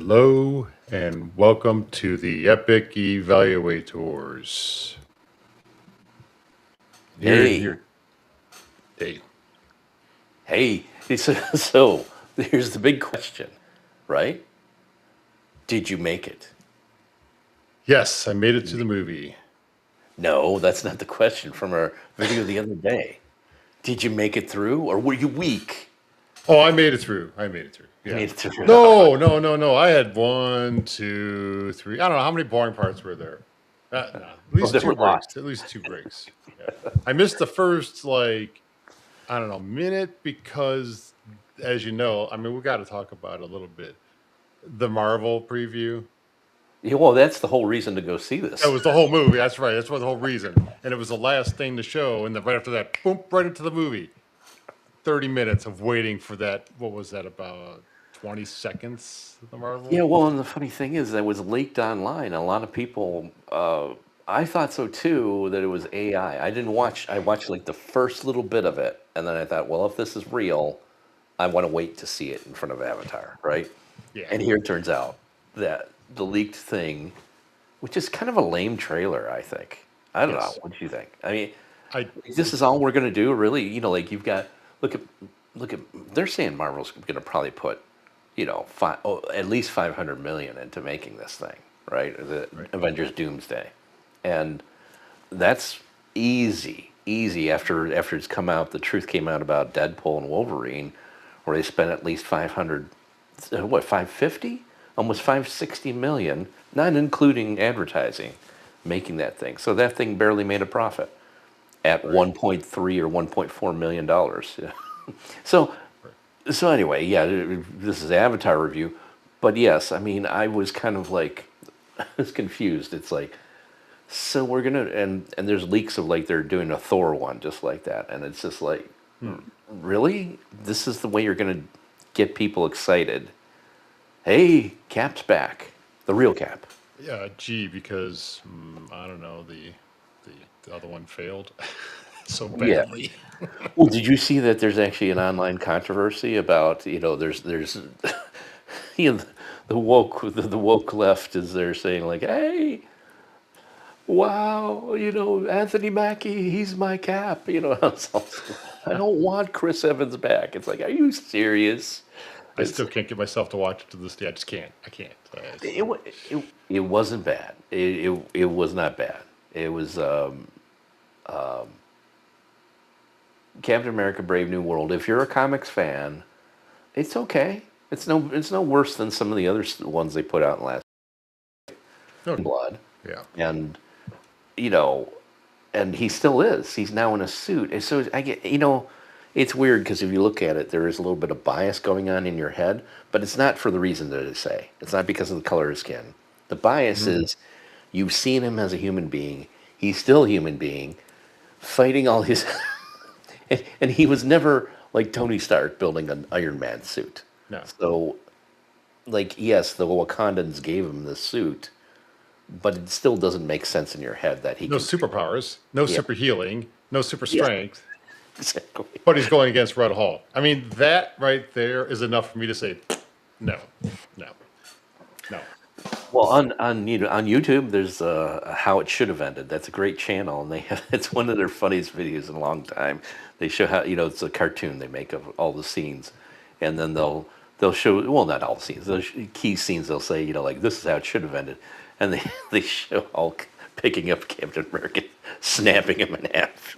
Hello and welcome to the Epic Evaluators. Here, Hey, here, hey. hey. So here's the big question, right? Did you make it? Yes, I made it to the movie. No, that's not the question from our video the other day. Did you make it through, or were you weak? Oh, I made it through. I made it through. You Yeah. made it through. No, no, no, no. I had one, two, three. I don't know how many boring parts were there. No, at Well, least there two were breaks. lots. At least two breaks. Yeah. I missed the first I don't know minute because, as you know, I mean we got to talk about it a little bit. The Marvel preview. Yeah, well, that's the whole reason to go see That this. was the whole movie. That's right. That's what the whole reason. And it was the last thing to show. And then right after that, boom, right into the movie. 30 minutes of waiting for that. What was that about? 20 seconds of the Yeah, Marvel? well, and the funny thing is that was leaked online. A lot of people, I thought so too, that it was AI. I didn't watch. I watched like the first little bit of it, and then I thought, well, if this is real, I want to wait to see it in front of Avatar, right? Yeah. And here it turns out that the leaked thing, which is kind of a lame trailer, I think. I don't know. Yes. What do you think? I mean, I this is all we're gonna do, really. Like you've got look at look at. They're saying Marvel's gonna probably put, at least 500 million into making this thing, right? The right. Avengers Doomsday, and that's easy after it's come out. The truth came out about Deadpool and Wolverine, where they spent at least 500, what 550, almost 560 million, not including advertising, making that thing. So that thing barely made a profit at Right. 1.3 or 1.4 million dollars. So Right. so anyway, yeah, this is Avatar review, but yes, I mean, I was kind of like, I was confused. It's like, so we're gonna, and there's leaks of like they're doing a Thor one just like that, and it's just like, Hmm. really, this is the way you're gonna get people excited? Hey, Cap's back, the real Cap. Yeah. Gee, because I don't know, the other one failed so Yeah. badly. Well, did you see that there's actually an online controversy about, there's you know, the woke left is there saying like, hey, wow, Anthony Mackie, he's my Cap. I don't want Chris Evans back. It's like, are you serious? I It's still can't get myself to watch it to this day. I just can't. I can't. it wa- it wasn't bad. It was not bad. It was Captain America: Brave New World. If you're a comics fan, it's okay. It's no worse than some of the other ones they put out in last No. Blood, Yeah. and you know, and he still is. He's now in a suit, and so I get it's weird because if you look at it, there is a little bit of bias going on in your head, but it's not for the reason that it say. It's not because of the color of his skin. The bias Mhm. is you've seen him as a human being. He's still a human being fighting all his, and he was never like Tony Stark building an Iron Man suit. No. So, like, yes, the Wakandans gave him the suit, but it still doesn't make sense in your head that he No can fight. superpowers. No Yeah, super healing. No super yeah, strength. exactly. But he's going against Red Hall. I mean, that right there is enough for me to say, no, no, no. Well, on YouTube, there's how it should have ended. That's a great channel, and they have, it's one of their funniest videos in a long time. They show how it's a cartoon they make of all the scenes, and then they'll show, well, not all the scenes, those key scenes. They'll say, like, this is how it should have ended, and they they show Hulk picking up Captain America, snapping him in half,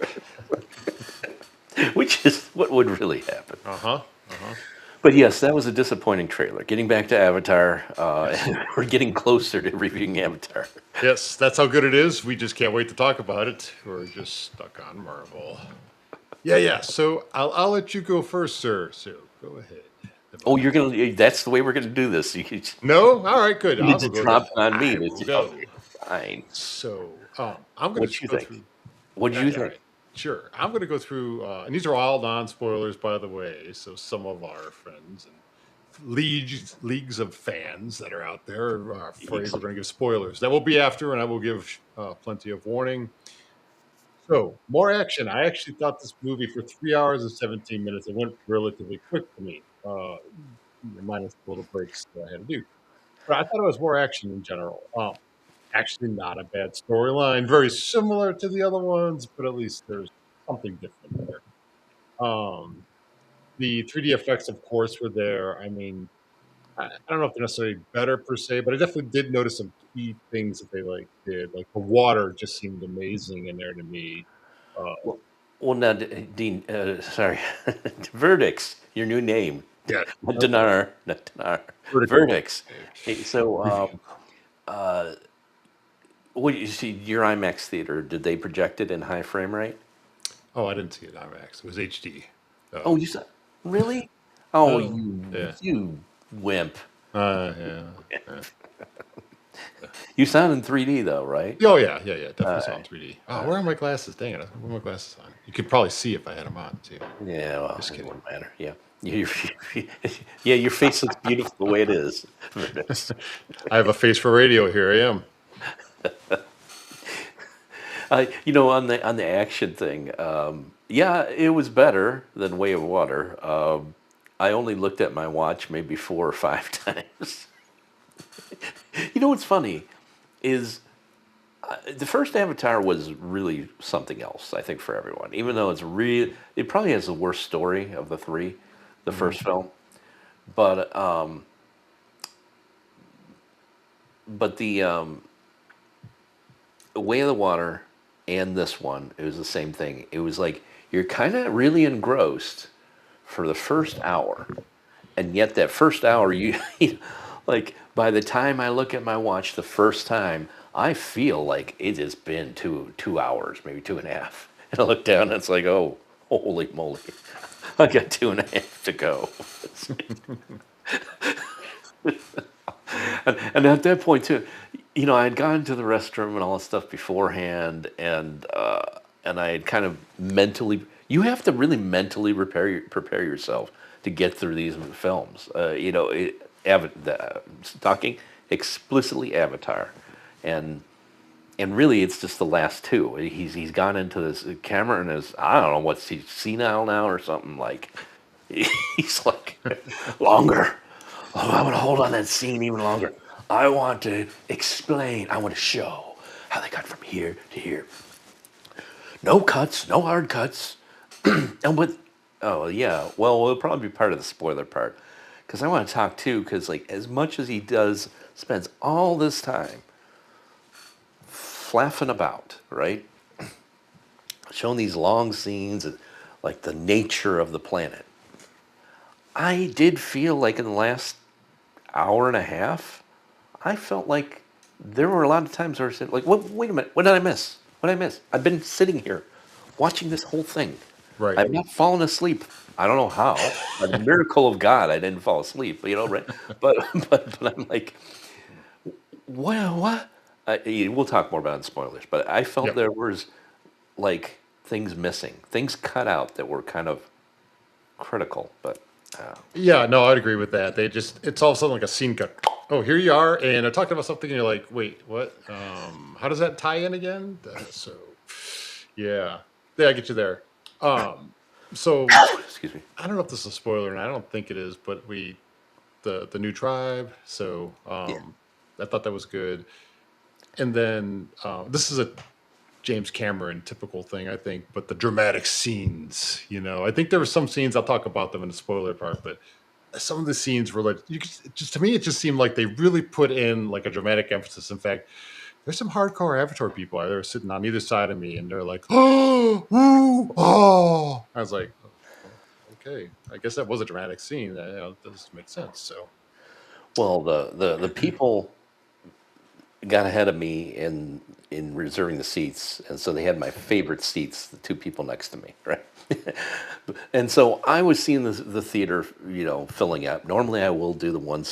which is what would really happen. Uh huh. Uh huh. But yes, that was a disappointing trailer. Getting back to Avatar, Yes. we're getting closer to reviewing Avatar. Yes, that's how good it is. We just can't wait to talk about it. We're just stuck on Marvel. Yeah, yeah. So I'll let you go first, sir. So go ahead. Oh, About you're gonna. That's the way we're gonna do this. You no. All right. Good. I need will to go then. drop it on me. I will Okay, go. fine. So I'm going to What just you go think? through. What do you All think? right. Sure. I'm going to go through, and these are all non spoilers, by the way. So some of our friends and leagues of fans that are out there are afraid we're going to give spoilers. That will be after, and I will give plenty of warning. So more action. I actually thought this movie for 3 hours and 17 minutes. It went relatively quick for me, minus the little breaks that I had to do. but I thought it was more action in general. Actually, not a bad storyline. Very similar to the other ones, but at least there's something different there. Um, the 3D effects, of course, were there. I mean, I don't know if they're necessarily better per se, but I definitely did notice some key things that they like did. Like the water just seemed amazing in there to me. Uh, Well, well, now, Dean, sorry, Verdicts, your new name, yeah, not Dinar, not Dinar, vertical. Verdicts. Hey, so, uh, what you see your IMAX theater? Did they project it in high frame rate? Oh, I didn't see it IMAX. It was HD. Oh, Oh, you saw really? Oh, oh, yeah, you wimp! yeah, yeah. You sound in 3D though, right? Oh, yeah, yeah, yeah. Definitely saw it in Uh, 3D. Oh, uh, where are my glasses? Dang it! Where are my glasses on? You could probably see if I had them on too. yeah, well, Just it kidding. wouldn't matter. Yeah, you, yeah, your face looks beautiful the way it is. Verdicts. I have a face for radio. Here I am. On the action thing, yeah, it was better than Way of Water. I only looked at my watch maybe 4 or 5 times. You know what's funny is the first Avatar was really something else. I think for everyone, even though it probably has the worst story of the three, the Mhm. first film. But the Way of the Water and this one, it was the same thing. It was like you're kind of really engrossed for the first hour, and yet that first hour, like by the time I look at my watch the first time, I feel like it has been 2 hours, maybe 2.5. And I look down, and it's like, oh, holy moly, I got 2.5 to go. And at that point too, I had gone to the restroom and all this stuff beforehand, and I had kind of mentally. You have to really mentally prepare yourself to get through these films. Talking explicitly Avatar, and really it's just the last two. He's gone into this Cameron is, I don't know, what's he, senile now or something, like he's like, longer. Oh, I want to hold on that scene even longer. I want to explain. I want to show how they got from here to here. No cuts, no hard cuts. And with, oh yeah, well, it'll probably be part of the spoiler part, because I want to talk too. Because like, as much as he spends all this time flapping about, right, showing these long scenes and like the nature of the planet. I did feel like in the last hour and a half, I felt like there were a lot of times where I said, like, what, wait a minute, what did I miss? What did I miss? I've been sitting here watching this whole thing. Right. I've not fallen asleep. I don't know how. A miracle of God, I didn't fall asleep, right? But, but I'm like, what? We'll talk more about it in spoilers, but I felt Yep. there was like things missing, things cut out that were kind of critical, but Yeah, no, I'd agree with that. It's all of a sudden like a scene cut. Oh, here you are, and they're talking about something, and you're like, wait, what? How does that tie in again? Yeah, yeah, I get you there. Um, so excuse me. I don't know if this is a spoiler, and I don't think it is, but the new tribe. So Yeah. I thought that was good. And then this is a James Cameron typical thing, I think, but the dramatic scenes, I think there were some scenes, I'll talk about them in the spoiler part, but some of the scenes were like, just to me, it just seemed like they really put in like a dramatic emphasis. In fact, there's some hardcore Avatar people. They're sitting on either side of me and they're like, oh, ooh, oh. I was like, oh, okay, I guess that was a dramatic scene. It does make sense. So, Well, the people got ahead of me in reserving the seats, and so they had my favorite seats, the two people next to me, right? And so I was seeing the theater, filling up. Normally, I will do the one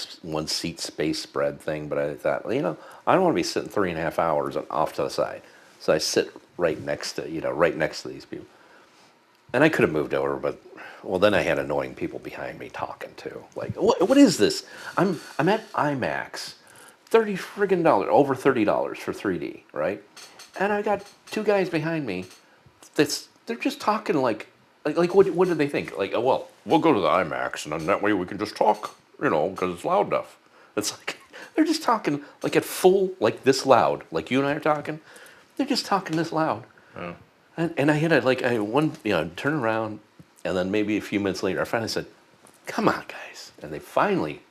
seat space spread thing, but I thought, well, I don't want to be sitting 3.5 hours off to the side, so I sit right next to these people. And I could have moved over, but well, then I had annoying people behind me talking too. Like, what is this? I'm at IMAX, $30 friggin' over $30 for 3D, right? And I got two guys behind me. They're just talking like what do they think? Like, well, we'll go to the IMAX, and then that way we can just talk, because it's loud enough. It's like They're just talking like at full, like this loud, like you and I are talking. They're just talking this loud. Oh, And I hit it like I one, turn around, and then maybe a few minutes later, I finally said, "Come on, guys!" And they finally,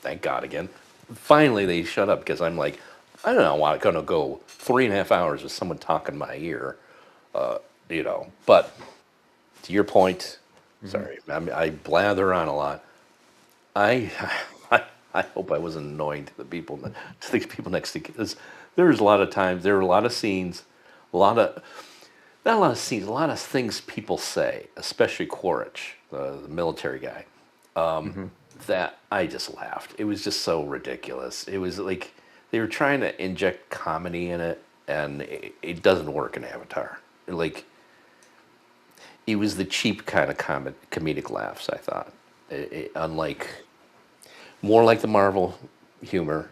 thank God again, finally they shut up because I'm like, I don't know, I'm gonna go 3.5 hours with someone talking in my ear, But to your point, hmm, sorry, I blather on a lot. I, I, I hope I wasn't annoying to the people, to the people next to, because there was a lot of times, there were a lot of scenes, a lot of not a lot of scenes, a lot of things people say, especially Quaritch, the military guy, hmm. that I just laughed. It was just so ridiculous. It was like they were trying to inject comedy in it, and it doesn't work in Avatar. Like it was the cheap kind of comedic laughs. I thought, unlike more like the Marvel humor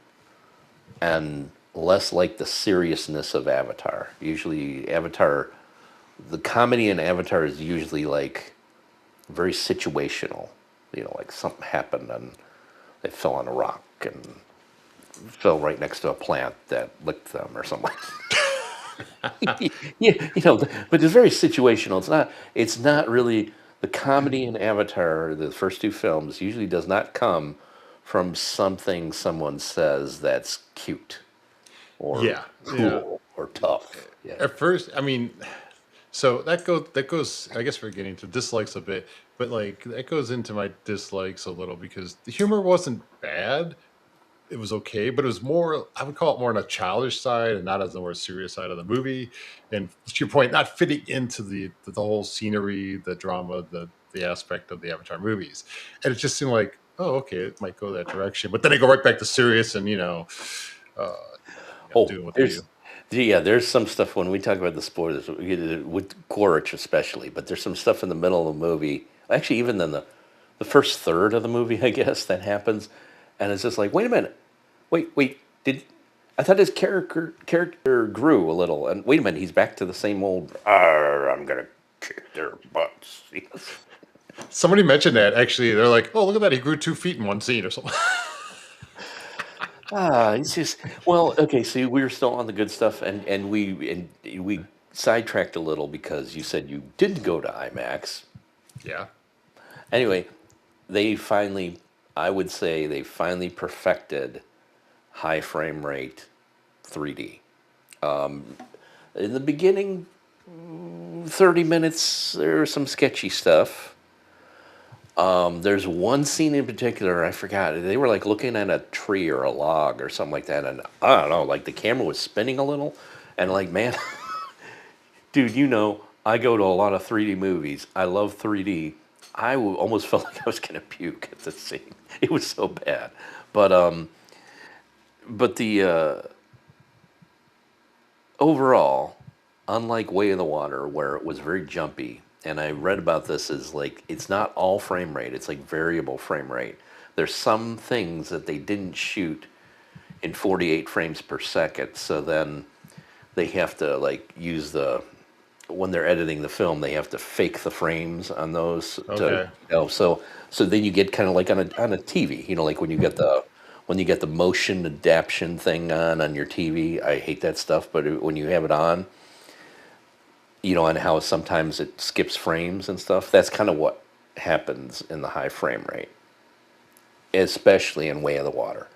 and less like the seriousness of Avatar. Usually, Avatar, the comedy in Avatar is usually like very situational. Like something happened and they fell on a rock and fell right next to a plant that licked them or something. Yeah, but it's very situational. It's not really the comedy in Avatar, the first two films, usually does not come from something someone says that's cute or Yeah, yeah. cool or tough. Yeah. At first, I mean, so that goes. I guess we're getting to dislikes a bit, but like that goes into my dislikes a little because the humor wasn't bad. It was okay, but it was more. I would call it more on a childish side and not as the more serious side of the movie. And to your point, not fitting into the whole scenery, the drama, the aspect of the Avatar movies. And it just seemed like, oh, okay, it might go that direction, but then they go right back to serious and uh, Oh, doing what they do. there's some stuff when we talk about the spoilers with Quaritch especially, but there's some stuff in the middle of the movie, actually even in the first third of the movie, I guess, that happens, and it's just like, wait a minute, wait, did I thought his character grew a little, and wait a minute, he's back to the same old. I'm gonna kick their butts. Somebody mentioned that actually. They're like, "Oh, look at that! He grew 2 feet in one scene or something." It's just well, okay. So we were still on the good stuff, and we sidetracked a little because you said you did go to IMAX. Yeah. Anyway, they finally, I would say, they finally perfected high frame rate 3D. In the beginning, 30 minutes, there was some sketchy stuff. There's one scene in particular, I forgot. They were like looking at a tree or a log or something like that, and I don't know, like the camera was spinning a little, and like, man, dude, I go to a lot of 3D movies. I love 3D. Almost felt like I was gonna puke at the scene. It was so bad, but the overall, unlike Way of the Water, where it was very jumpy, and I read about this is like it's not all frame rate. It's like variable frame rate. There's some things that they didn't shoot in 48 frames per second, so then they have to like use the when they're editing the film, they have to fake the frames on those to Okay. so then you get kind of like on a TV, like when you get the motion adaptation thing on your TV. I hate that stuff, but when you have it on, and how sometimes it skips frames and stuff. That's kind of what happens in the high frame rate, especially in Way of the Water.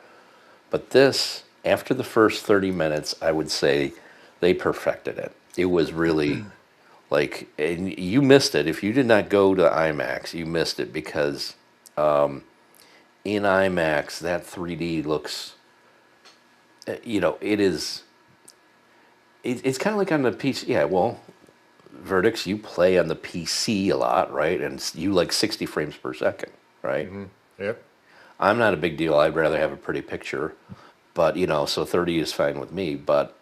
But this, after the first 30 minutes, I would say they perfected it. It was really like, and you missed it. If you did not go to IMAX, you missed it because in IMAX, that 3D looks, it is, it's kind of like on the PC. Yeah, well, Verdicts, you play on the PC a lot, right? And you like 60 frames per second, right? Hmm. Yep. I'm not a big deal. I'd rather have a pretty picture, but so 30 is fine with me. But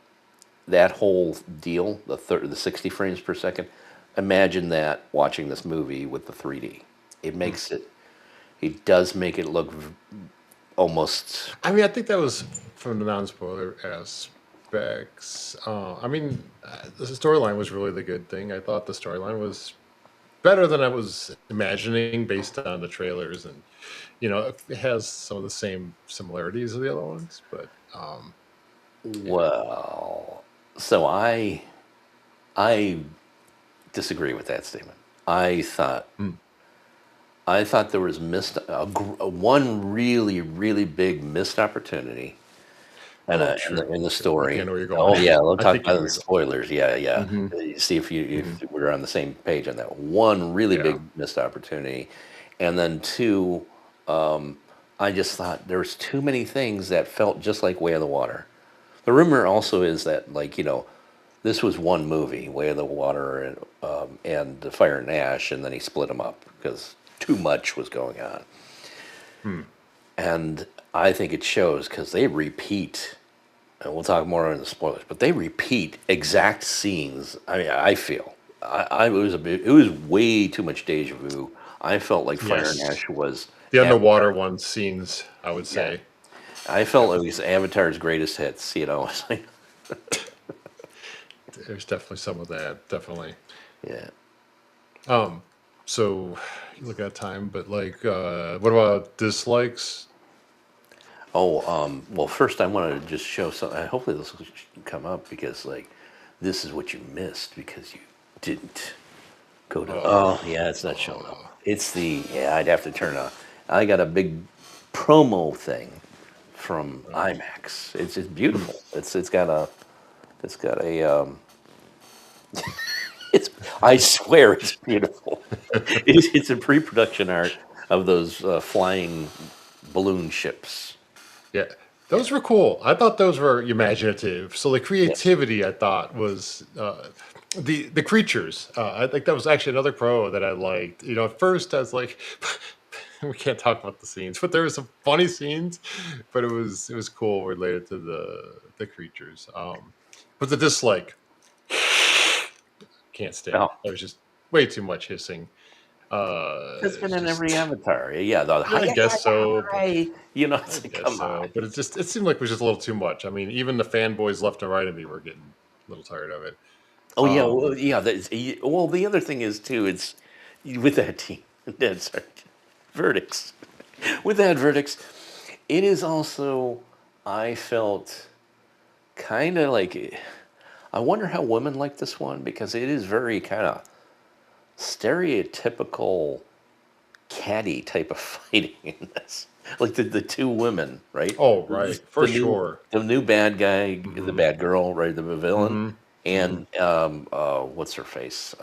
that whole deal, the 60 frames per second, imagine that watching this movie with the 3D. It Hmm. makes it, it does make it look almost, I mean, I think that was from the non-spoiler aspects. I mean, the storyline was really the good thing. I thought the storyline was better than I was imagining based on the trailers, and it has some of the same similarities of the other ones, but yeah. Well, so I disagree with that statement. I thought Hmm. I thought there was one really really big missed opportunity, and Oh, in the true. I think I story. know where you're going. Oh yeah, we'll I talk think I know about where the you're going. spoilers. Yeah, yeah. Hmm. See Hmm. if we're on the same page on that. One really Yeah. big missed opportunity, and then two. Um, I just thought there was too many things that felt just like Way of the Water. The rumor also is that, like, this was one movie, Way of the Water and The Fire and Ash, and then he split them up because too much was going on. Hmm. And I think it shows because they repeat, and we'll talk more on the spoilers, but they repeat exact scenes. I mean, I feel it was it was way too much deja vu. I felt like Fire and Yes. Ash was The Avatar. underwater one scenes, I would Yeah, say. I Yep. felt it was Avatar's greatest hits. It's like, There's definitely some of that. Definitely. yeah. Um, so you look at time, but like, what about dislikes? Oh, well, first I wanted to just show some. Hopefully, this will come up because, like, this is what you missed because you didn't go to. Oh, Oh, yeah, it's not showing up. oh, It's the yeah. I'd have to turn on. I got a big promo thing from oh. IMAX. It's Hmm. beautiful. It's got a it's I swear it's beautiful. It's a pre-production art of those flying balloon ships. Yeah, Yeah. those were cool. I thought those were imaginative. So the Yes. creativity, I thought, was the creatures. I think that was actually another pro that I liked. At first I was like, we can't talk about the scenes, but there were some funny scenes. But it was cool related to the creatures. But the dislike, can't stand Oh, it. There was just way too much hissing. it's been It's in every just. Avatar. Yeah, the Yeah, I hi, guess so, but hi. I It's like, guess come so. on. But it seemed like it was just a little too much. I mean, even the fanboys left and right of me were getting a little tired of it. Oh yeah, well, Um, yeah. Well, the other thing is too. It's with that team. That's sorry, verdicts. With that verdicts, it is also. I felt kind of like. I wonder how women like this one because it is very kind of stereotypical caddy type of fighting in this. Like the two women, right? oh, right, for The new sure. the new bad guy, the Hmm. bad girl, right? The villain, Hmm. Hmm. and what's her face?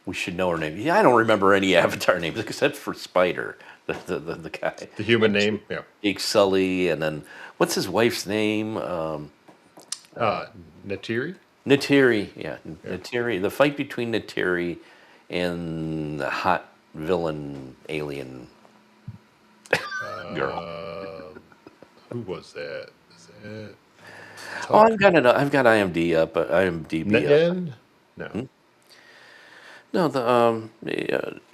We should know her name. Yeah, I don't remember any Avatar names except for Spider, the guy. The human And name, yeah. Jake Sully, and then what's his wife's name? Uh, Natiri, Natiri, yeah, yeah. Natiri. The fight between Natiri and the hot villain alien girl. Uh, who was that? Is that Oh, Tuck? I've got IMDb up. Nen? No. Hmm? No, the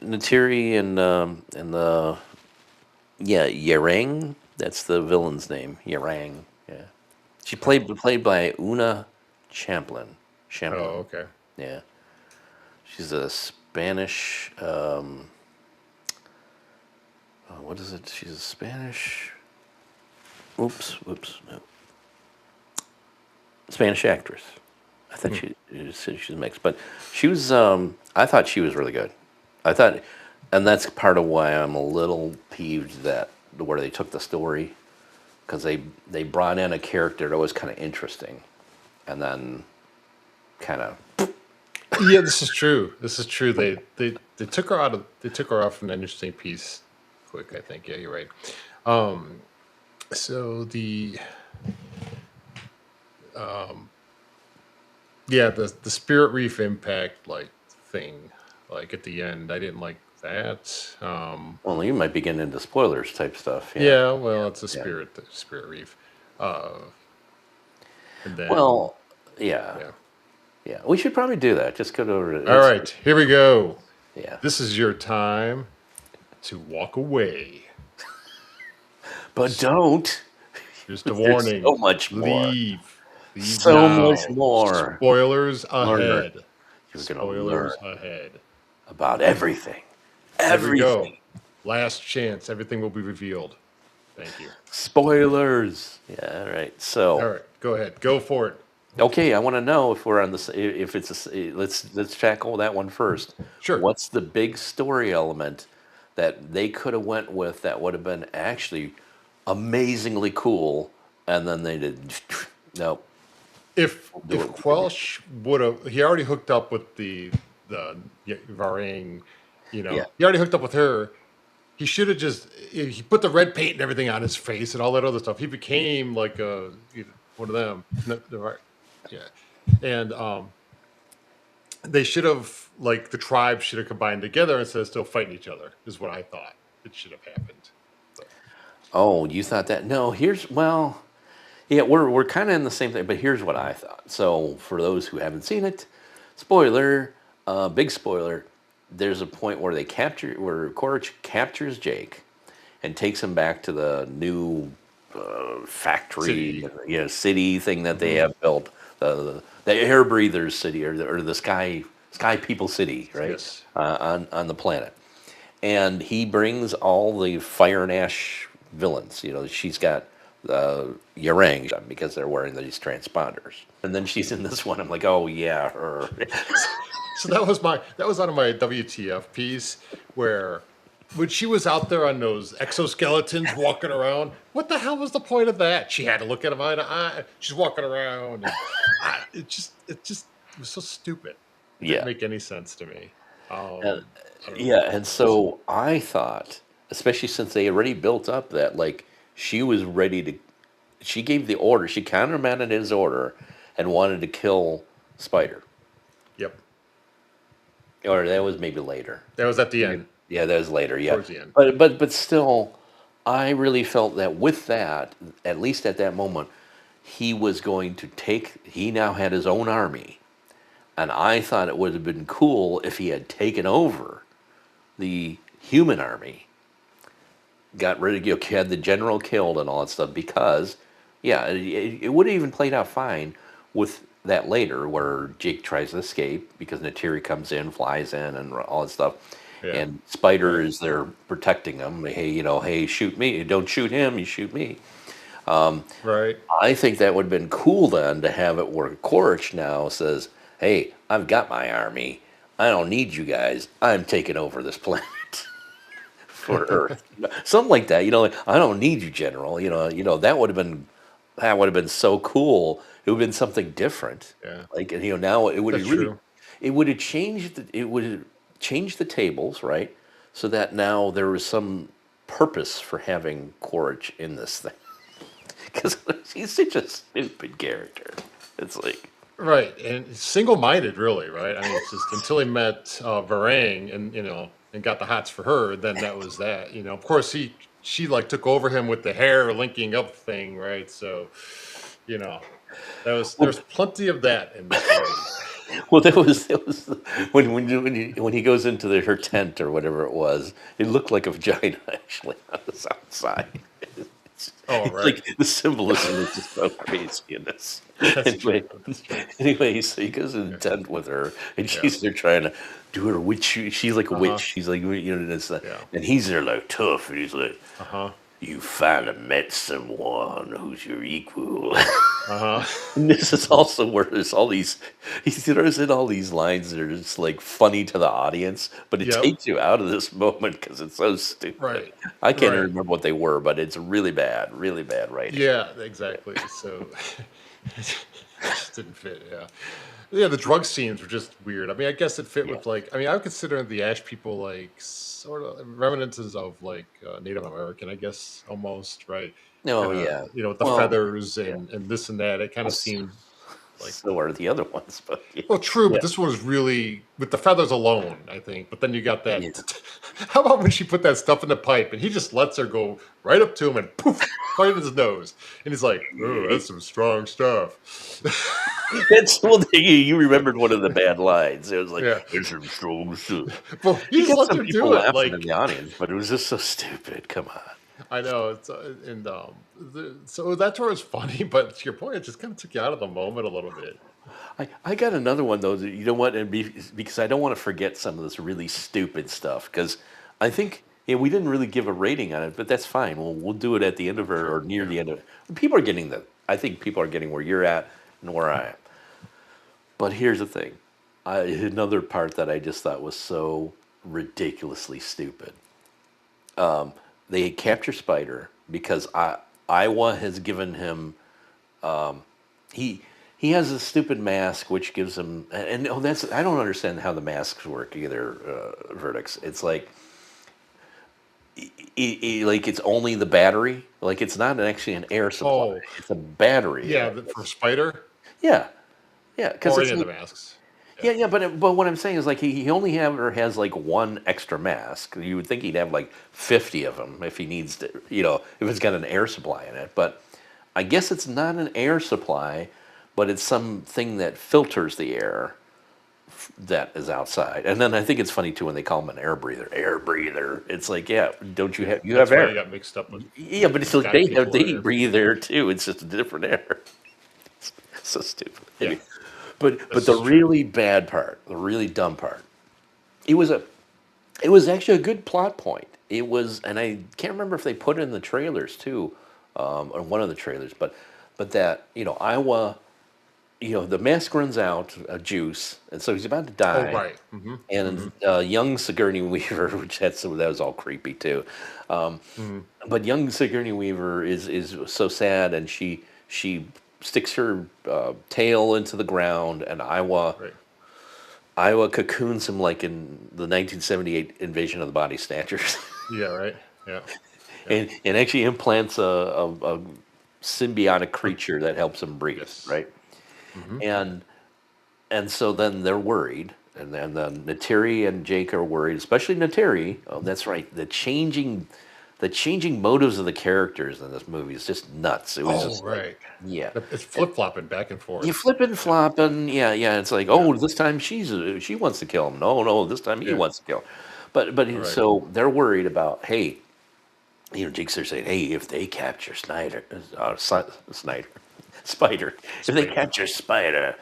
Natiri and the yeah Yarang. That's the villain's name. Yarang. Yeah, she Oh, played by Una Champlin. Champlin. oh, okay. Yeah, she's a Spanish. What is it? She's a Spanish. Oops. No, Spanish actress. I thought Hmm. she said she's mixed, but she was. I thought she was really good. I thought, and that's part of why I'm a little peeved that where they took the story because they brought in a character that was kind of interesting, and then kind of Yeah, this is true. This is true. They took her out of they took her off an interesting piece quick, I think. Yeah, you're right. Um so the um yeah, the Spirit Reef impact like thing, like at the end, I didn't like that. well, you might be getting into spoilers type stuff. Yeah, Yeah, well, it's a yeah. Spirit Reef. Uh and then Well, yeah, yeah. yeah. We should probably do that. Just go over to All it's right, here we go. yeah, This is your time to walk away. but don't. Just a There's so warning. much more. Leave. Leave So much now. more. Spoilers Murder. ahead. You're going to learn Spoilers ahead. about everything. Here we go. Everything. Last chance. Everything will be revealed. Thank you. Spoilers. Yeah, all right. All So, right, go ahead. Go for it. okay, I want to know if we're on the if it's let's tackle that one first. Sure. What's the big story element that they could have went with that would have been actually amazingly cool, and then they did no. If Do it. Quelch would have, he already hooked up with the Varang, Yeah, he already hooked up with her. He should have just he put the red paint and everything on his face and all that other stuff. He became like one of them. No, right. Yeah, and they should have like the tribes should have combined together instead of still fighting each other. Is what I thought it should have happened. But oh, you thought that? No, here's well, yeah, we're kind of in the same thing, but here's what I thought. So for those who haven't seen it, spoiler, big spoiler. There's a point where where Quaritch captures Jake and takes him back to the new factory, city. city thing that they Hmm. have built, the air breathers city or the sky people city, right, Yes. on the planet. And he brings all the fire and ash villains. She's got Yarang because they're wearing these transponders, and then she's in this one. I'm like, oh yeah, her. So that was out of my WTF piece where when she was out there on those exoskeletons walking around, what the hell was the point of that? She had to look at him eye to eye. She's walking around, and it was so stupid. It didn't Yeah. make any sense to me. Uh, I don't know. yeah, and so I thought, especially since they already built up that, like, she was ready to, she gave the order, she countermanded his order and wanted to kill Spider. Yep, Or that was maybe later. that was at the end, Yeah, that was later, yeah. towards the end. But still, I really felt that with that, at least at that moment, he was going to he now had his own army. And I thought it would have been cool if he had taken over the human army, got rid of, had the general killed and all that stuff, because yeah, it would have even played out fine with that later where Jake tries to escape because Natiri comes in, flies in, and all that stuff, Yeah, and Spider right, is there protecting him. Hey, hey, shoot me! Don't shoot him! You shoot me! right. I think that would have been cool then to have it where Quaritch now says, "Hey, I've got my army. I don't need you guys. I'm taking over this planet." For Earth, something like that. Like, I don't need you, General. That would have been so cool. It would have been something different. Yeah, Like, and now it would that's have really, true. it would have changed the tables, right? So that now there was some purpose for having Quaritch in this thing because he's such a stupid character. It's like, Right, and single-minded, really, right? I mean, it's just until he met Varang and and got the hots for her, then that was that. Of course, she like took over him with the hair linking up thing, right? So, you know, well, there's plenty of that in this movie. well, that was when he goes into her tent or whatever it was. It looked like a vagina actually on the south side. It's, Oh, it's right, like the symbolism is just so crazy in this. that's true. Anyway, That's true. anyway, so he goes in Yeah, the tent with her, and yeah. she's there trying to do her witch. She's like a Uh witch. huh. She's like, this, Yeah. and he's there like tough, and he's like, Uh huh. "You finally met someone who's your equal." Uh huh. And this is also where there's all these, he throws in all these lines that are just like funny to the audience, but it Yep. takes you out of this moment because it's so stupid. Right. I can't even Right. remember what they were, but it's really bad writing. Yeah. Exactly. So it just didn't fit. Yeah. Yeah, the drug scenes were just weird. I mean, I guess it fit Yeah. with like. I mean, I would consider the Ash people like sort of reminiscences of like Native American, I guess, almost right. No, Kind of, yeah. with the Well, feathers yeah. and this and that. It kind Well, of seemed like. so are the other ones, but yeah. Well, true, Yeah. but this one was really with the feathers alone, I think. But then you got Yeah. that. How about when she put that stuff in the pipe and he just lets her go right up to him and poof, right in his nose, and he's like, "Oh, that's some strong stuff." That's well, you remembered one of the bad lines. It was like, Yeah. "There's some strong stuff." Well, he You just got lets some her people do it. laughing in Like the audience, but it was just so stupid. Come on. I know it's and so that's where it's funny. But to your point, it just kind of took you out of the moment a little bit. I got another one though. You know what? Because I don't want to forget some of this really stupid stuff. Because I think we didn't really give a rating on it, but that's fine. We'll do it at the end of it or Sure. near Yeah. the end of it. People are getting the. I think people are getting where you're at and where I am. But here's the thing. Another part that I just thought was so ridiculously stupid. They capture Spider because Iowa has given him he he has a stupid mask which gives him oh that's I don't understand how the masks work either. Verdicts. It's like like it's only the battery. Like it's not actually an air supply. Oh, It's a battery. yeah. For Spider Yeah, yeah. Because or it's any of the like masks. Yeah. yeah, but what I'm saying is like he only ever has like one extra mask. You would think he'd have like 50 of them if he needs to, if it's got an air supply in it. But I guess it's not an air supply, but it's something that filters the air that is outside. And then I think it's funny too when they call him an air breather. Air breather. It's like, yeah, don't you Yeah. have you have That's why you air? got mixed up with Yeah, but it's like sky people or they air breathe people. air too. It's just a different air. So stupid. Yeah. Anyway, but This the is true. really bad part, the really dumb part, it was a it was actually a good plot point. It was, and I can't remember if they put it in the trailers too, or one of the trailers, but that Iowa, the mask runs out of juice, and so he's about to Oh, die, right. Hmm. Hmm. and young Sigourney Weaver, which had some that was all creepy too, um, Hmm. but young Sigourney Weaver is so sad, and she sticks her tail into the ground, and Right. Iowa cocoons him like in the 1978 Invasion of the Body Snatchers, Yeah. Right. Yeah. Yeah. and actually implants a symbiotic creature that helps him breathe, Yes. right? Hmm. And so then they're worried, and then Nateri and Jake are worried, especially Nateri. Oh, that's right. The changing motives of the characters in this movie is just nuts. It was Oh, just like, right. yeah. It's flip flopping back and You forth. flipping, Yeah. flopping, yeah, yeah. It's like, Yeah. oh, this time she wants to kill him. No, no, this time he Yeah. wants to kill him. Right. So they're worried about, hey, Jinx are saying, hey, if they capture Snyder, Spider, if they Spider. capture Spider,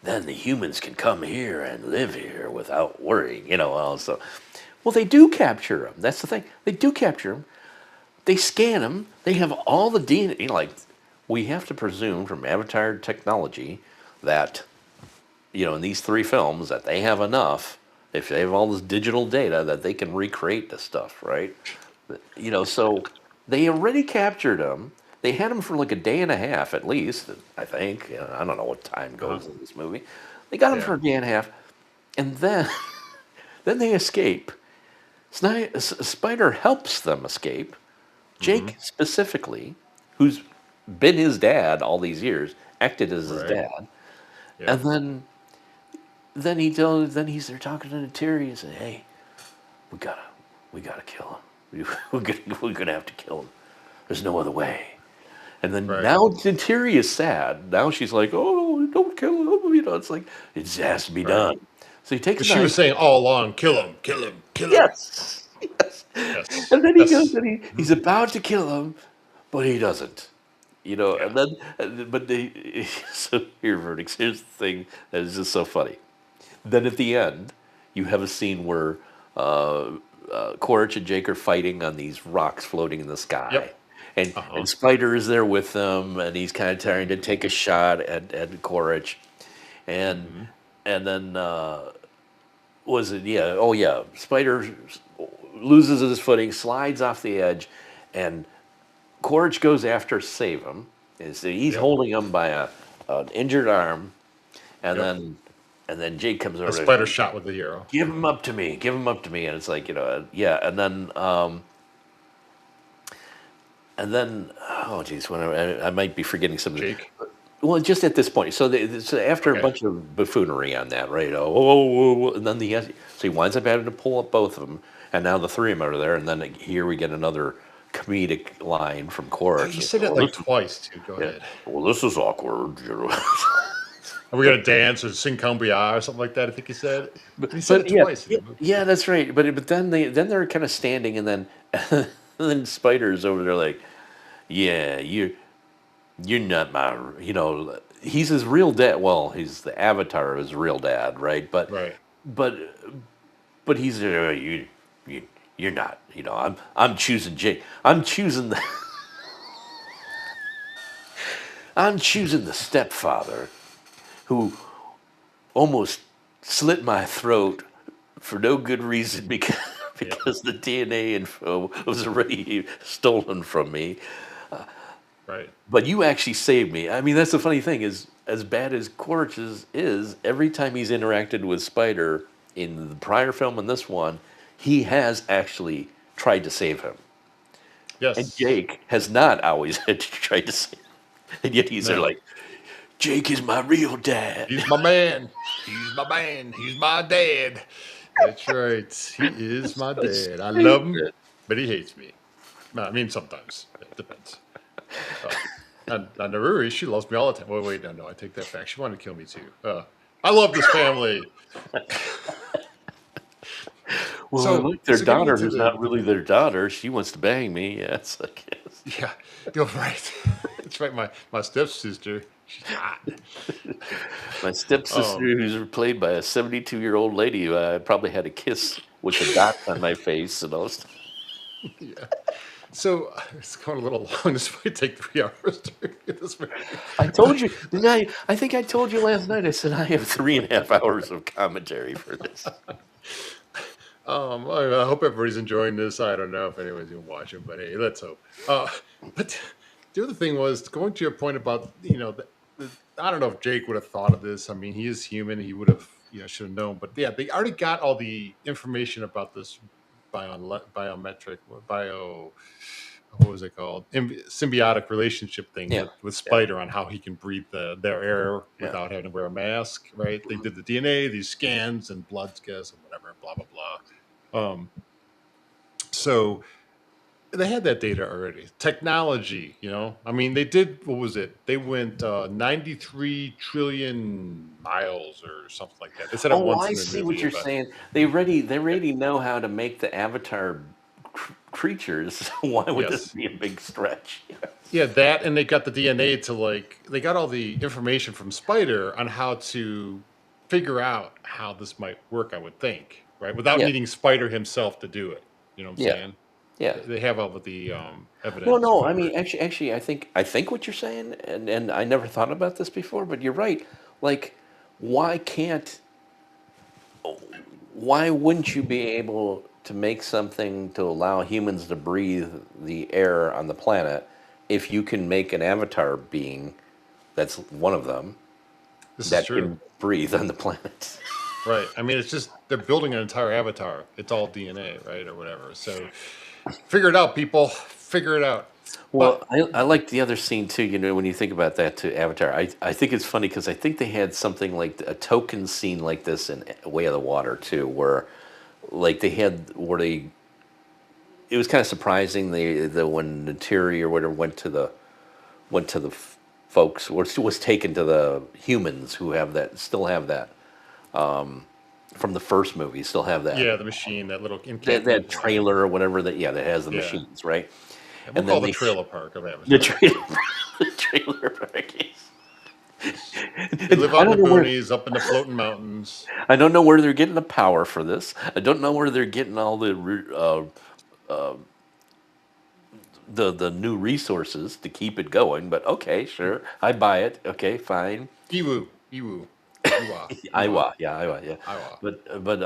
then the humans can come here and live here without worrying, Also, well, they do capture him. That's the thing. They do capture him. They scan him. They have all the DNA. Like we have to presume from Avatar technology that in these three films that they have enough. If they have all this digital data that they can recreate this stuff, right? So they already captured him. They had him for like a day and a half at least, I think. I don't know what time Uh-huh. goes in this movie. They got him Yeah. for a day and a half, and then then they escape. Spider helps them escape. Hmm. Jake specifically, who's been his dad all these years, acted as his Right. dad, Yeah. and then he's there talking to Terry and saying, "Hey, we gotta we gotta kill him. We're gonna have to kill him. There's no other way." And then Right. now Terry is sad. Now she's like, "Oh, don't kill him." It's like it has to be Right. done. So he takes a Because she was knife. saying all along, kill him, kill him, kill him. Yes, yes. Yes. And then he goes Yes. and Mhm. he's about to kill him, but he doesn't. Yeah. But they, so here, verdicts. Here's the thing that is just so funny. Then at the end, you have a scene where Quaritch and Jake are fighting on these rocks floating in the sky. Yep. And Uh-huh. Spider is there with them, and he's kind of trying to take a shot at Quaritch. And Hmm. then was it, yeah, oh yeah, Spider loses his footing, slides off the edge, and Quaritch goes after to save him. He's Yep. holding him by an injured arm, and Yep. then Jake comes A over. spider shot with the arrow. Give him up to me. Give him up to me. And it's like, yeah. And then, oh, geez, I might be forgetting something. Jake. Well, just at this point. So after a Okay. bunch of buffoonery on that, right? Oh, and then so he winds up having to pull up both of them. And now the three of them are there. And then here we get another comedic line from Oh, Quaritch. you said it Well, like this, twice too. Go yeah, ahead. well, this is awkward. Are we gonna dance or sing Kumbaya or something like that? I think he said. And he said But it yeah, twice in yeah, the movie. yeah, that's right. But then they're kind of standing, and then and then Spider's over there like, yeah, you're not my, he's his real dad. Well, he's the avatar of his real dad, right? Right. But but he's you you're not. I'm choosing Jake. I'm choosing the stepfather who almost slit my throat for no good reason because Yeah. because the DNA info was already stolen from me. Right. But you actually saved me. I mean, that's the funny thing is, as bad as Quaritch is, every time he's interacted with Spider in the prior film and this one, he has actually tried to save him. And Yes. Jake has not always had to try to save him. And yet he's there No. like, Jake is my real dad. He's my man. He's my man. He's my dad. That's right. He is my That's dad. I love him, stupid. but he hates me. No, I mean, sometimes. It depends. Uh, and Naruri, she loves me all the time. Wait, no, I take that back. She wanted to kill me too. I love this family. Well, I So, like their getting daughter into who's not really their daughter. She wants to bang me. Yes, I guess. yeah, you're right. That's right. My stepsister, she's hot. My stepsister, Um, who's played by a 72-year-old lady, who I probably had a kiss with the dots on my face and all stuff. yeah. So it's going a little long. This might take 3 hours to get this movie. I told you, didn't I? I think I told you last night. I said I have 3.5 hours of commentary for this. I hope everybody's enjoying this. I don't know if anyone's gonna watch it, but hey, let's hope. But the other thing was going to your point about I don't know if Jake would have thought of this. I mean, he is human; he would have should have known. But yeah, they already got all the information about this biometric bio. What was it called? Symbiotic relationship thing Yeah, with yeah, Spider on how he can breathe their air yeah. without having to wear a mask. Right? They did the DNA, these scans, and blood scans and whatever. Blah blah blah. So they had that data already. Technology, I mean, they did. What was it? They went 93 trillion miles or something like that. They said it Oh, once I in the see what movie, you're but saying. They already know how to make the Avatar creatures. Why would this yes, be a big stretch? yeah, that, and they got the DNA to they got all the information from Spider on how to figure out how this might work. I would think, right, without Yeah, needing Spider himself to do it. You know what I'm yeah, saying? yeah. They have all of the Well, evidence no, I for it. mean, actually, I think what you're saying, and I never thought about this before, but you're right. Like, why can't, why wouldn't you be able to make something to allow humans to breathe the air on the planet if you can make an avatar being that's one of them This is that true. can breathe on the planet? Right. I mean, it's just they're building an entire avatar. It's all DNA, right, or whatever. So figure it out, people. Figure it out. Well, But I like the other scene too. When you think about that to Avatar, I think it's funny because I think they had something like a token scene like this in Way of the Water too, where like they had where they it was kind of surprising the when Neytiri or whatever went to the folks or was taken to the humans who have that still have that from the first movie still have that yeah, the machine, that little that encampment. Yeah, trailer or whatever that has the yeah. machines, right? And we'll And call then the they trailer park of the Avatar. trailer the trailer park. They live I out in the don't know where boonies, up in the floating mountains. I don't know where they're getting the power for this. I don't know where they're getting all the new resources to keep it going. But okay, sure, I buy it. Okay, fine. Iwu, Iwu, Iwa, Iwa, Iowa, yeah, Iowa, yeah. Iowa. But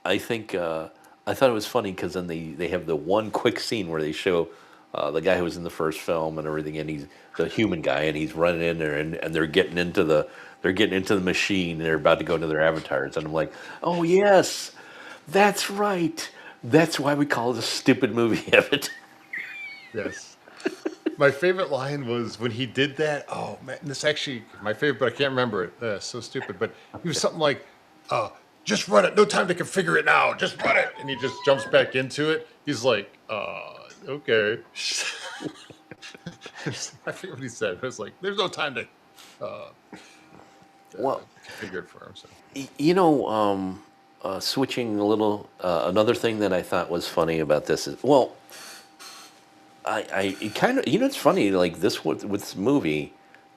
I think I thought it was funny because then they have the one quick scene where they show the guy who was in the first film and everything, and he's the human guy, and he's running in there, and they're getting into the machine, and they're about to go into their avatars, and I'm like, oh yes, that's right. That's why we call this stupid movie Avatar. Yes. My favorite line was when he did that. Oh man, this actually my favorite, but I can't remember it. So stupid. But he was something like, "Just run it. No time to configure it now. Just run it." And he just jumps back into it. He's like, okay." I forget what he said. It was like, "There's no time to uh, Well, configure it for him." So switching a little, another thing that I thought was funny about this is, well, it kind of, it's funny, like this with this movie,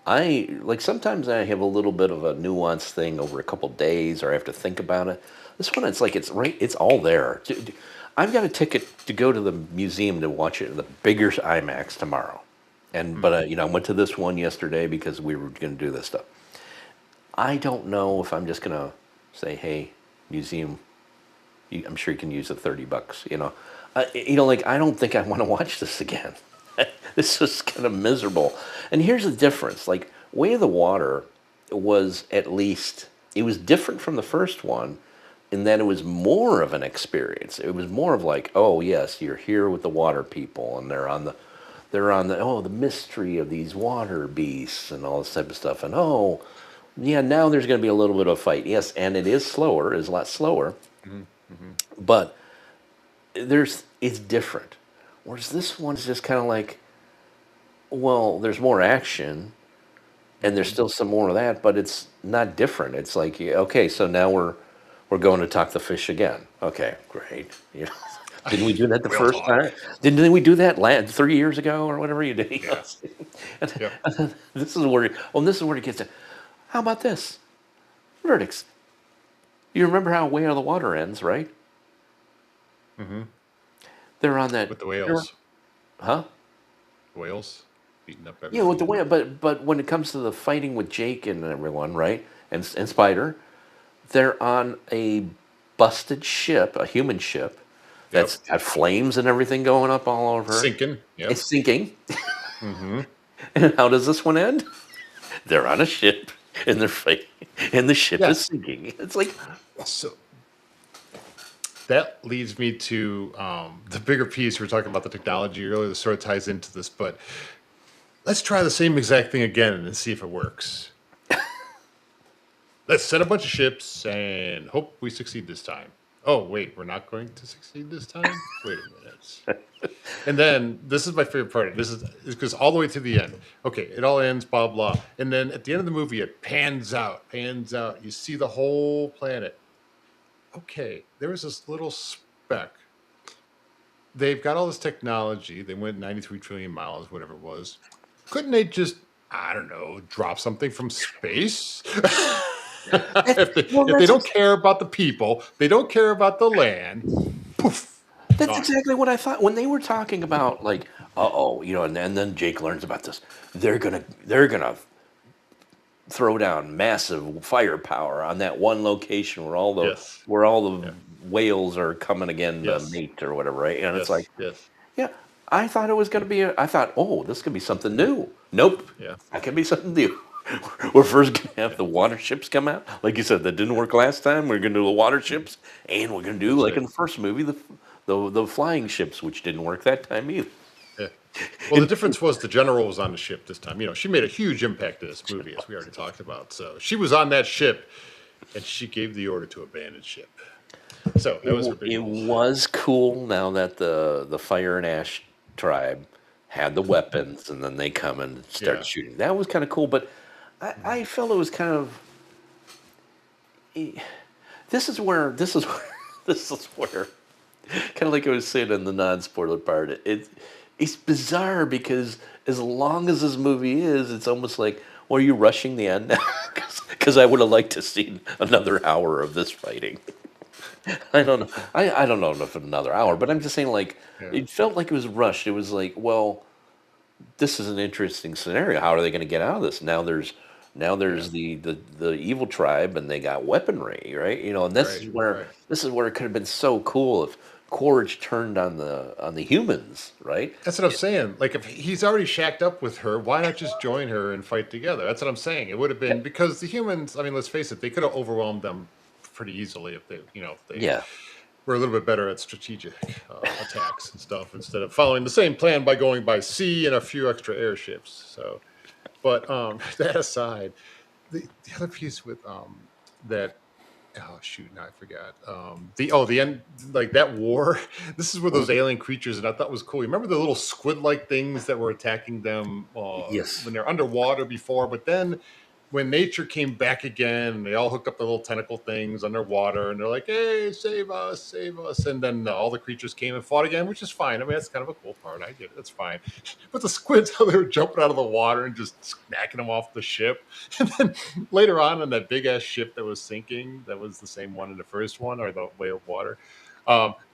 I like sometimes I have a little bit of a nuanced thing over a couple days, or I have to think about it. This one, it's like it's right, it's all there. I've got a ticket to go to the museum to watch it in the bigger IMAX tomorrow, and but Hmm. I went to this one yesterday because we were going to do this stuff. I don't know if I'm just going to say, "Hey, museum, I'm sure you can use the $30." Like I don't think I want to watch this again. This is kind of miserable. And here's the difference: like Way of the Water was at least it was different from the first one in that it was more of an experience. It was more of like, oh yes, you're here with the water people, and they're on the mystery of these water beasts and all this type of stuff. And oh yeah, now there's going to be a little bit of a fight. Yes, and it is slower, is a lot slower, Hmm. Hmm. but it's different. Whereas this one's just kind of like, well, there's more action and there's Hmm. still some more of that, but it's not different. It's like, yeah, okay, so now we're going to talk the fish again. Okay, great. Didn't we do that the Whale first talk. time? Didn't we do that 3 years ago or whatever you did? Yeah. Yep. This is where it gets to. How about this? Verdicts. You remember how Way of the Water ends, right? Hmm. They're on that. With the They're, whales. huh? Whales beating up Yeah, with the everything. way, but when it comes to the fighting with Jake and everyone, right, and Spider, they're on a busted ship, a human ship, Yep. that's got flames and everything going up all over it. Sinking. Yep. It's sinking. Hmm. And how does this one end? They're on a ship and they're fighting, and the ship is Yes. sinking. It's like, So that leads me to the bigger piece. We were talking about the technology earlier. This sort of ties into this, but let's try the same exact thing again and see if it works. Let's set a bunch of ships and hope we succeed this time. Oh, wait, we're not going to succeed this time? Wait a minute. And then this is my favorite part. This is it goes all the way to the end. Okay, it all ends, blah blah. And then at the end of the movie, it pans out, pans out. You see the whole planet. Okay, there was this little speck. They've got all this technology. They went 93 trillion miles, whatever it was. Couldn't they just, I don't know, drop something from space? that's, well, If they don't care about the people, they don't care about the land, poof, that's gone. exactly what I thought when they were talking about like, and then Jake learns about this. They're gonna throw down massive firepower on that one location where all the Yes. where all the Yeah. whales are coming again to Yes. mate or whatever, right? And it's like, Yes. Yes. yeah, I thought it was going to be. I thought, oh, this could be something new. Nope, Yeah. that could be something new. We're first going to have Yeah. the water ships come out, like you said, that didn't work last time. We're going to do the water ships, and we're going to do That's like it. in the first movie the flying ships, which didn't work that time either. Yeah. Well, the And difference was the general was on the ship this time. She made a huge impact in this movie, as we already talked about. So she was on that ship, and she gave the order to abandon ship. So that was her big it role. was cool now that the Fire and Ash tribe had the weapons, and then they come and start Yeah. shooting. That was kind of cool, but I felt it was kind of. This is where this is where kind of like I was saying in the non-spoiler part. It's bizarre because as long as this movie is, it's almost like, well, are you rushing the end now? Because I would have liked to see another hour of this fighting. I don't know. I don't know if another hour, but I'm just saying, like, Yeah. it felt like it was rushed. It was like, well, this is an interesting scenario. How are they going to get out of this? Now there's Yeah. the evil tribe, and they got weaponry, right? And this Right. is where Right. this is where it could have been so cool if Quaritch turned on the humans, right? That's what I'm saying. Like, if he's already shacked up with her, why not just join her and fight together? That's what I'm saying. It would have Yeah, been because the humans. I mean, let's face it, they could have overwhelmed them pretty easily if they yeah, were a little bit better at strategic attacks and stuff instead of following the same plan by going by sea and a few extra airships. So, but that aside, the other piece with that oh shoot, now I forgot. The end, like that war. This is where those mhm, alien creatures that I thought was cool. You remember the little squid like things that were attacking them yes, when they're underwater before, but then when nature came back again, and they all hooked up the little tentacle things underwater, and they're like, "Hey, save us!" And then all the creatures came and fought again, which is fine. I mean, that's kind of a cool part. I get it. That's fine. But the squids, how they were jumping out of the water and just smacking them off the ship, and then later on in that big ass ship that was sinking, that was the same one in the first one, or the Way of Water.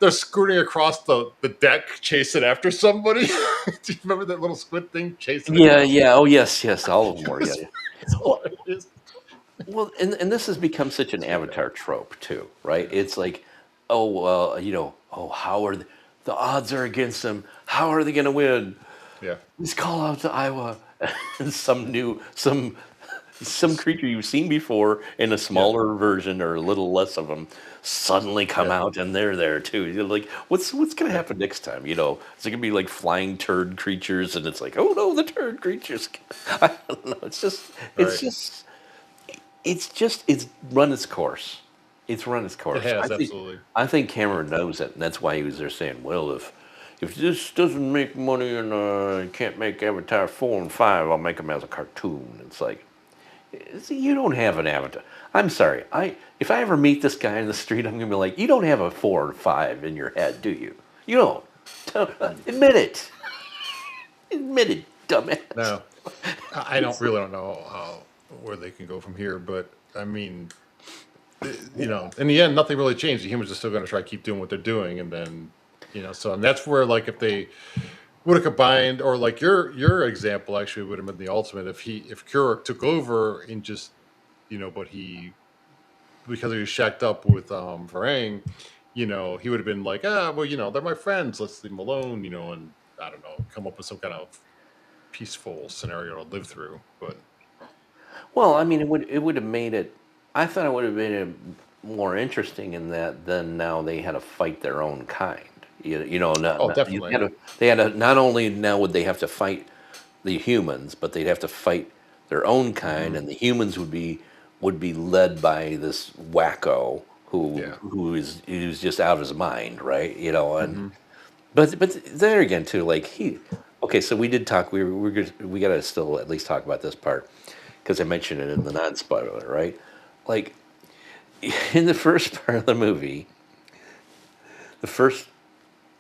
They're scooting across the deck, chasing after somebody. Do you remember that little squid thing chasing Yeah, across? yeah. Oh, yes, yes. All of them were. Yeah, It's, yeah. it's Well, hilarious. well, and this has become such an It's Avatar fantastic. trope too, right? Yeah, It's like, oh, well, oh, how are the odds are against them? How are they going to win? yeah, Let's call out to Iowa. And some creature you've seen before in a yeah, smaller version or a little less of them suddenly come yeah, out and they're there too. You're like, what's gonna yeah. happen next time? Is it gonna be like flying turd creatures? And it's like, oh no, the turd creatures. I don't know. It's Right. just, it's run its course. It's run its It course. has absolutely. I think Cameron knows it, and that's why he was there saying, well, if this doesn't make money and can't make Avatar 4 and 5, I'll make them as a cartoon. It's like, see, you don't have an Avatar. I'm sorry. If I ever meet this guy in the street, I'm gonna be like, you don't have a 4 or 5 in your head, do you? You don't. Mm. Admit it. Admit it, dumbass. No, I don't really don't know how where they can go from here, but I mean, in the end, nothing really changed. The humans are still going to try to keep doing what they're doing, and then so and that's where like if they would have combined, or like your example actually would have been the ultimate if Kurik took over and just but he because he was shacked up with Varang, he would have been like, well, they're my friends, let's leave them alone, and I don't know, come up with some kind of peaceful scenario to live through. But Well, I mean, it would have made it. I thought it would have made it more interesting in that then now they had to fight their own kind. oh, You definitely. had to, they had to not only now would they have to fight the humans, but they'd have to fight their own kind, Hmm. and the humans would be led by this wacko who Yeah. who's just out of his mind, right? And Hmm. but there again too, like he. Okay, so we did talk. We got to still at least talk about this part because I mentioned it in the non-spoiler, right? Like in the first part of the movie, the first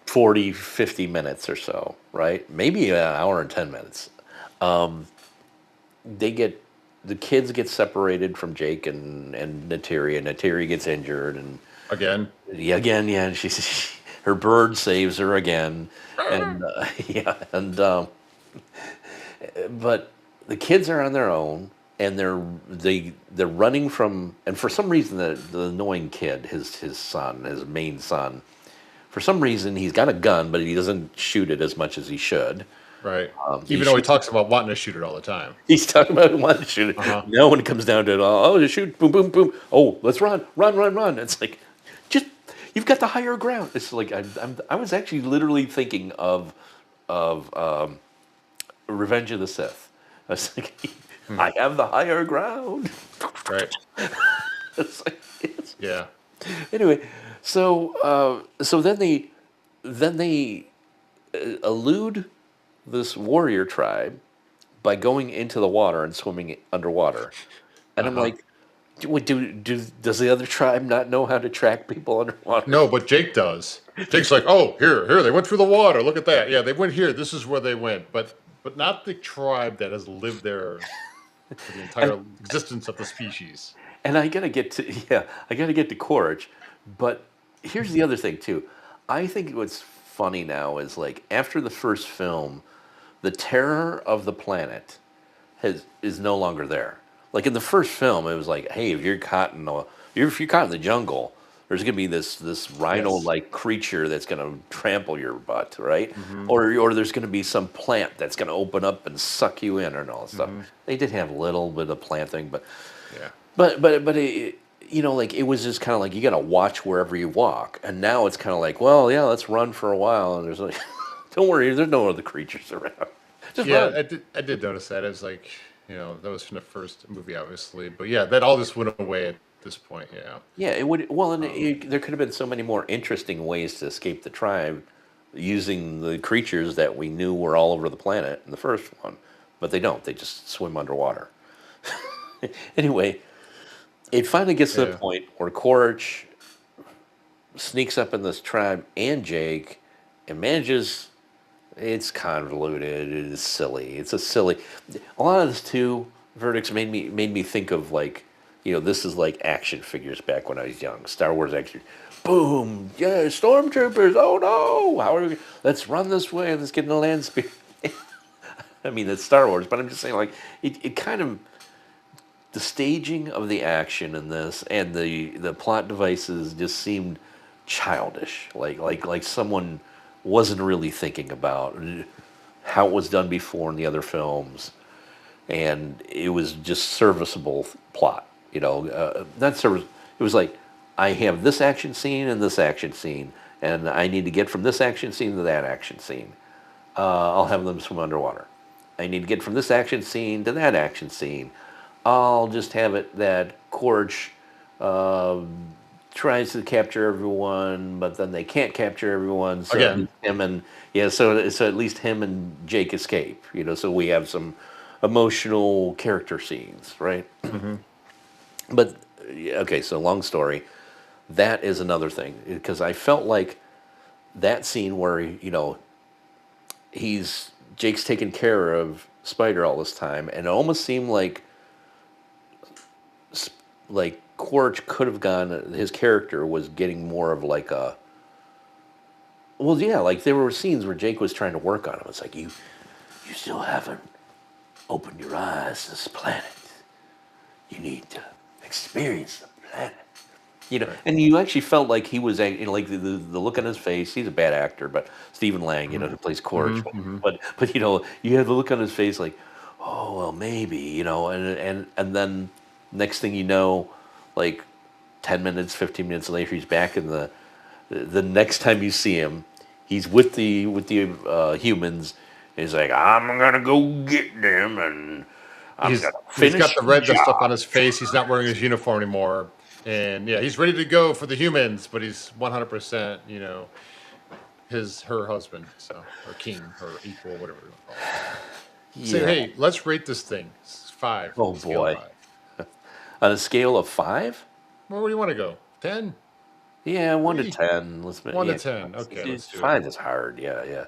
40, 50 minutes or so, right? Maybe an hour and 10 minutes. They get the kids get separated from Jake and Nateri, and Nateri gets injured, and Again. yeah, again, yeah, and her bird saves her again, and yeah, and but the kids are on their own, and they're running from, and for some reason the annoying kid, his son, his main son, for some reason he's got a gun, but he doesn't shoot it as much as he should. Right. He Even though he shoots. talks about wanting to shoot it all the time. He's talking about wanting to shoot it. Uh-huh. Now when it comes down to it, oh, just shoot, boom, boom, boom. Oh, let's run, run, run, run. It's like, just you've got the higher ground. It's like I was actually literally thinking of Revenge of the Sith. I was like, Hmm. I have the higher ground. Right. It's like, Yeah. anyway, so then they elude this warrior tribe by going into the water and swimming underwater. And I'm Uh-huh. like, does the other tribe not know how to track people underwater? No, but Jake does. Jake's like, oh, here, they went through the water. Look at that. Yeah, they went here. This is where they went. But not the tribe that has lived there for the And entire existence of the species. and I gotta get to yeah, I gotta get to Quaritch. But here's the other thing too. I think what's funny now is like after the first film, the terror of the planet is no longer there. Like in the first film, it was like, hey, if you're caught in the jungle, there's gonna be this rhino Yes. like creature that's gonna trample your butt, right? Hmm. Or there's gonna be some plant that's gonna open up and suck you in and all that stuff. Hmm. They did have a little bit of plant thing, but Yeah. like it was just kind of like you gotta watch wherever you walk, and now it's kind of like, well, yeah, let's run for a while, and there's like, don't worry, there's no other creatures around, just Yeah, run. I did notice that. It's like, that was from the first movie, obviously. But yeah, that all just went away at this point. Yeah. Yeah, it would. Well, and Um, there could have been so many more interesting ways to escape the tribe using the creatures that we knew were all over the planet in the first one, but they don't. They just swim underwater. Anyway, it finally gets to the Yeah. point where Quaritch sneaks up in this tribe and Jake and manages. It's convoluted. It is silly. It's a silly. A lot of this too. Verdicts made me think of like, this is like action figures back when I was young. Star Wars action. Boom! Yeah, stormtroopers. Oh no! How are we? Let's run this way. Let's get in the land speed. I mean, it's Star Wars, but I'm just saying, like, it kind of the staging of the action in this and the plot devices just seemed childish, like someone wasn't really thinking about how it was done before in the other films, and it was just serviceable plot. Not service. It was like, I have this action scene and this action scene, and I need to get from this action scene to that action scene. I'll have them swim underwater. I need to get from this action scene to that action scene. I'll just have it that Corge uh, tries to capture everyone, but then they can't capture everyone. So at Again. least him and yeah, so at least him and Jake escape. So we have some emotional character scenes, right? Hmm. But yeah, okay, so long story. That is another thing because I felt like that scene where he's Jake's taking care of Spider all this time, and it almost seemed like Quaritch could have gone. His character was getting more of like a. Well, yeah, like there were scenes where Jake was trying to work on him. It's like you still haven't opened your eyes to this planet. You need to experience the planet. Right. And you actually felt like he was, like the look on his face. He's a bad actor, but Stephen Lang, Hmm. who plays Quaritch, Hmm. Hmm. but you had the look on his face like, oh well, maybe, and then next thing you know, like 10 minutes, 15 minutes later, he's back in the next time you see him, he's with the humans. And he's like, I'm gonna go get them, and I'm He's gonna he's got finish the the red dust stuff on job. his face. He's not wearing his uniform anymore, and yeah, he's ready to go for the humans. But he's 100%, her husband, so her king, her equal, whatever you want to call it. So Yeah. hey, let's rate this thing. It's five, Oh scale of boy. five. On a scale of 5? Where do you want to go? 10, Yeah, 3, 1 to 10. one to Yeah, 10. Okay, let's do it. 5 is hard. Yeah, yeah.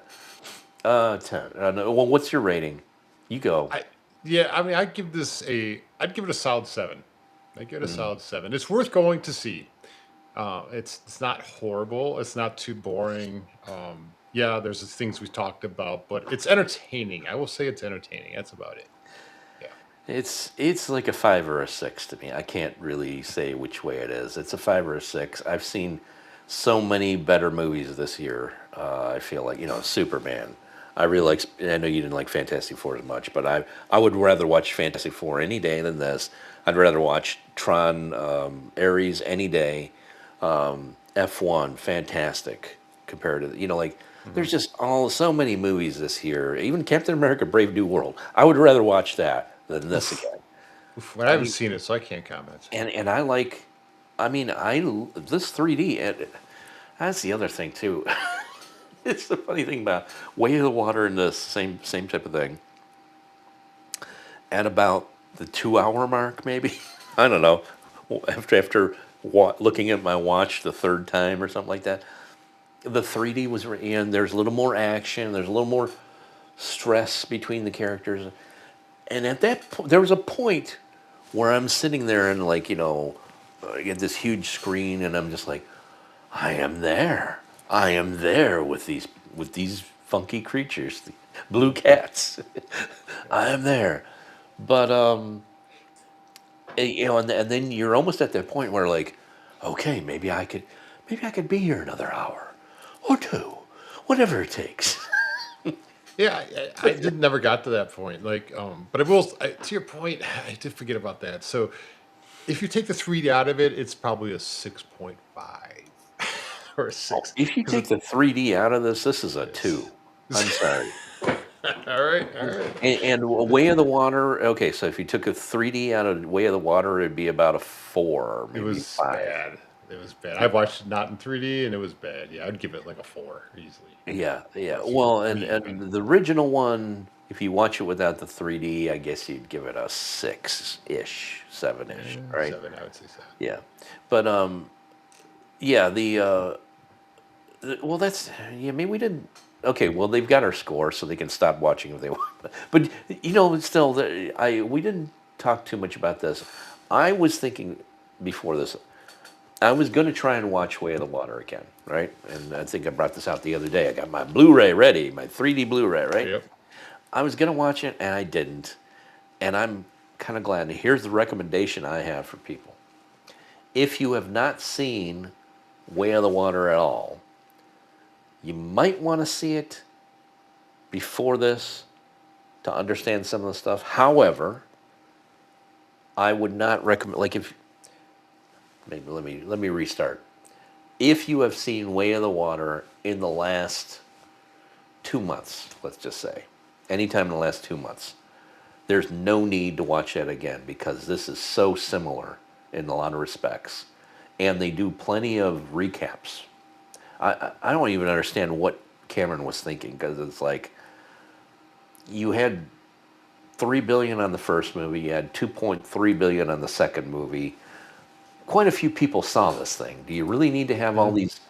10. No, well, what's your rating? You go. I Yeah, I mean, I'd give it a solid 7. I give it a Mm. solid 7. It's worth going to see. It's not horrible. It's not too boring. Yeah, there's the things we talked about, but it's entertaining. I will say it's entertaining. That's about it. Yeah. It's like a 5 or a 6 to me. I can't really say which way it is. It's a 5 or a 6. I've seen so many better movies this year. I feel like Superman. I really like. I know you didn't like Fantastic Four as much, but I would rather watch Fantastic Four any day than this. I'd rather watch Tron, Ares any day. F1, fantastic compared to like. Mhm. There's just so many movies this year. Even Captain America: Brave New World. I would rather watch that than this Oof. again. Oof. But I I haven't mean, seen it, so I can't comment. and I like. I mean, this 3D. And that's the other thing too. It's the funny thing about Way of the Water and the same type of thing. At about the 2 hour mark, maybe I don't know. After looking at my watch the third time or something like that, the 3D was and there's a little more action. There's a little more stress between the characters, and at that point, there was a point where I'm sitting there and like I get this huge screen, and I'm just like, I am there. I am there with these funky creatures, the blue cats. I am there. But and then you're almost at that point where like, okay, maybe I could be here another hour or two, whatever it takes. Yeah, I did never got to that point. Like, but to your point, I did forget about that. So if you take the 3D out of it, it's probably a 6.5 or a Oh, 6 if you because take the 3D out of this is a it's. 2. I'm sorry. All right, all right. And Way of the Water. Okay, so if you took a 3D out of Way of the Water, it'd be about a 4, It maybe was 5. bad. It was bad. I watched it not in 3D and it was bad. Yeah, I'd give it like a 4 easily. Yeah, yeah. That's Well, for and me. But and the original one. if you watch it without the 3D, I guess you'd give it a 6-ish, 7-ish, right? 7, I would say 7. Yeah, but yeah, well, that's yeah. Maybe we didn't. Okay, well, they've got our score, so they can stop watching if they want. But still, we didn't talk too much about this. I was thinking before this, I was going to try and watch Way of the Water again, right? And I think I brought this out the other day. I got my Blu-ray ready, my 3D Blu-ray, right? Yep. I was going to watch it, and I didn't. And I'm kind of glad. And here's the recommendation I have for people: if you have not seen Way of the Water at all, you might want to see it before this to understand some of the stuff. However, I would not recommend, like, if maybe let me restart. If you have seen Way of the Water in the last 2 months, let's just say, anytime in the last 2 months, there's no need to watch that again because this is so similar in a lot of respects. And they do plenty of recaps. I don't even understand what Cameron was thinking because it's like you had 3 billion on the first movie, you had 2.3 billion on the second movie. Quite a few people saw this thing. Do you really need to have all these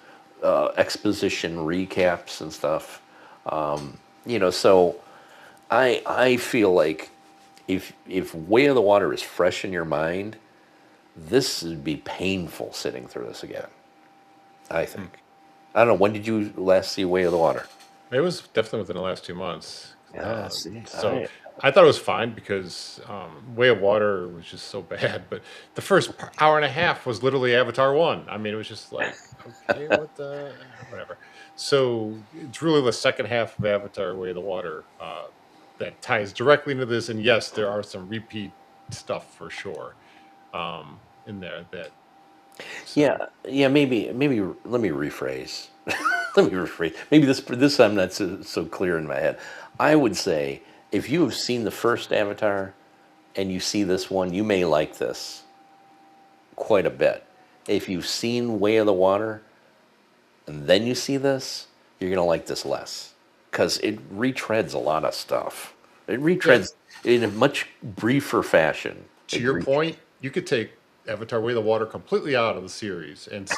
exposition recaps and stuff? So I feel like if Way of the Water is fresh in your mind, this would be painful sitting through this again. I think. I don't know. When did you last see Way of the Water? It was definitely within the last 2 months. Yeah, see, So I thought it was fine because Way of Water was just so bad. But the first hour and a half was literally Avatar 1. I mean, it was just like, okay, what the, whatever. So it's really the second half of Avatar Way of the Water that ties directly into this. And yes, there are some repeat stuff for sure in there that. So, yeah. Maybe. Let me rephrase. Let me rephrase. Maybe this I'm not so clear in my head. I would say if you have seen the first Avatar and you see this one, you may like this quite a bit. If you've seen Way of the Water and then you see this, you're gonna like this less because it retreads a lot of stuff. It yeah, retreads in a much briefer fashion. to your point, you could take Avatar Way of the Water completely out of the series and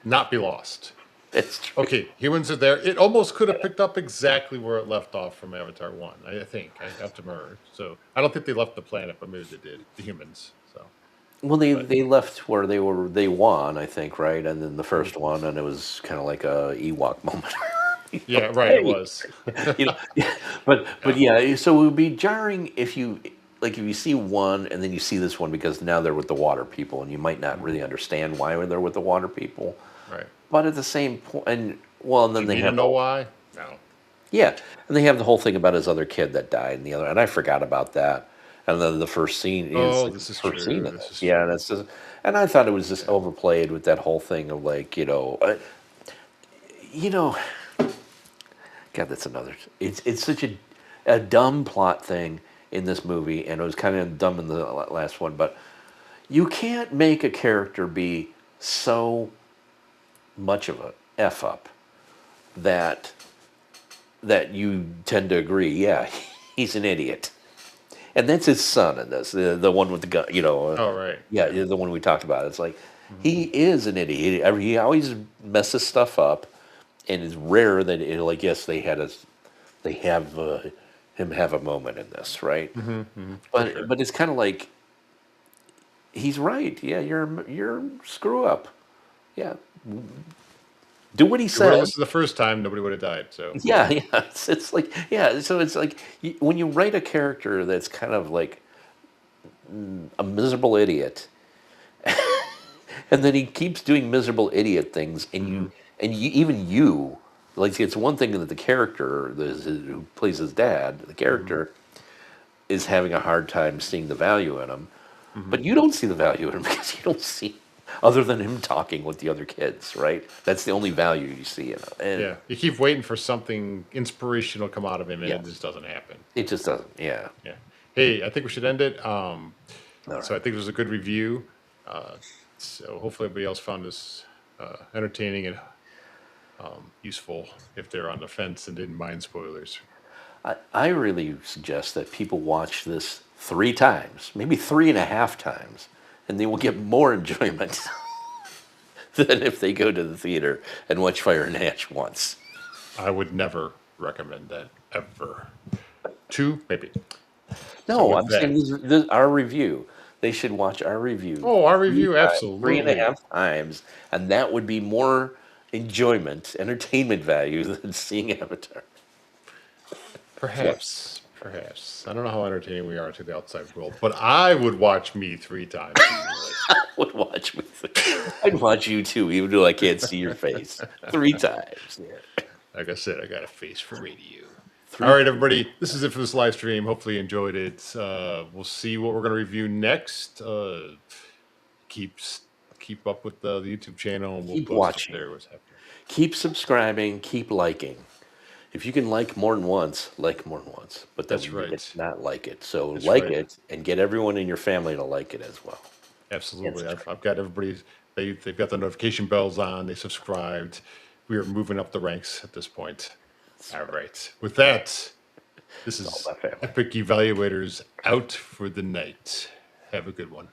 not be lost. It's true. Okay, humans are there. It almost could have picked up exactly where it left off from Avatar 1, I think. I have to remember. So I don't think they left the planet, but maybe they did, the humans. So, Well, they but they left where they won, I think, right? And then the mm, first one, and it was kind of like a Ewok moment. yeah, right, it Hey, was. yeah, but Yeah. yeah, so it would be jarring if you like if you see one and then you see this one because now they're with the water people, and you might not Mhm. really understand why they're with the water people. Right. But at the same point, and well, and Do then you they need to have know why? No. yeah, and they have the whole thing about his other kid that died, and the other, and I forgot about that. And then the first scene is Oh, like this the is first scene true. of This this. is Yeah, and true. it's just, and I thought it was just Yeah. overplayed with that whole thing of like, you know, God, that's another. It's such a dumb plot thing in this movie, and it was kind of dumb in the last one. But you can't make a character be so much of a f up that you tend to agree. Yeah, he's an idiot. And that's his son in this, the one with the gun. Oh, right. Yeah, Yeah. the one we talked about. It's like Mhm. he is an idiot. He always messes stuff up, and it's rare that like yes, they have him have a moment in this, right? For But sure. it's kind of like he's right. Yeah, you're a screw up. Yeah, do what he If you would have said. listened the first time, nobody would have died. So, Yeah, yeah. It's like yeah. So it's like when you write a character that's kind of like a miserable idiot, and then he keeps doing miserable idiot things, and mhm, even you, like it's one thing that the character who plays his dad, the mhm, character is having a hard time seeing the value in him, mhm. but you don't see the value in him because you don't see other than him talking with the other kids, right? That's the only value you see in him, and Yeah. You keep waiting for something inspirational to come out of him, and it yes, just doesn't happen. it just doesn't. Yeah. Yeah. Hey, I think we should end it. All So I right. think it was a good review. Uh, so hopefully everybody else found this entertaining and useful if they're on the fence and didn't mind spoilers. I really suggest that people watch this 3 times, maybe 3.5 times, and they will get more enjoyment than if they go to the theater and watch Fire and Ash once. I would never recommend that ever. 2, maybe. So No, with I'm saying that, this our review. They should watch our review oh, our three review, times, three and a absolutely. half times, and that would be more enjoyment, entertainment value than seeing Avatar. So Perhaps. I don't know how entertaining we are to the outside world, but I would watch me 3 times easily. I would watch me. I'd watch you too, even though I can't see your face. 3 times. Yeah. Like I said, I got a face for radio. All Three. right, everybody. This is it for this live stream. Hopefully, you enjoyed it. We'll see what we're going to review next. Keep keep up with the YouTube channel, and we'll Keep post up watching. there what's happening. Keep subscribing. Keep liking. If you can like more than once, like more than once. But that That's would mean right. not like it. So That's like right. it and get everyone in your family to like it as well. And Absolutely. subscribe. I've got everybody. They've got the notification bells on. They subscribed. We are moving up the ranks at this point. All right. With that, this It's all is about family. Epic Evaluators out for the night. Have a good one.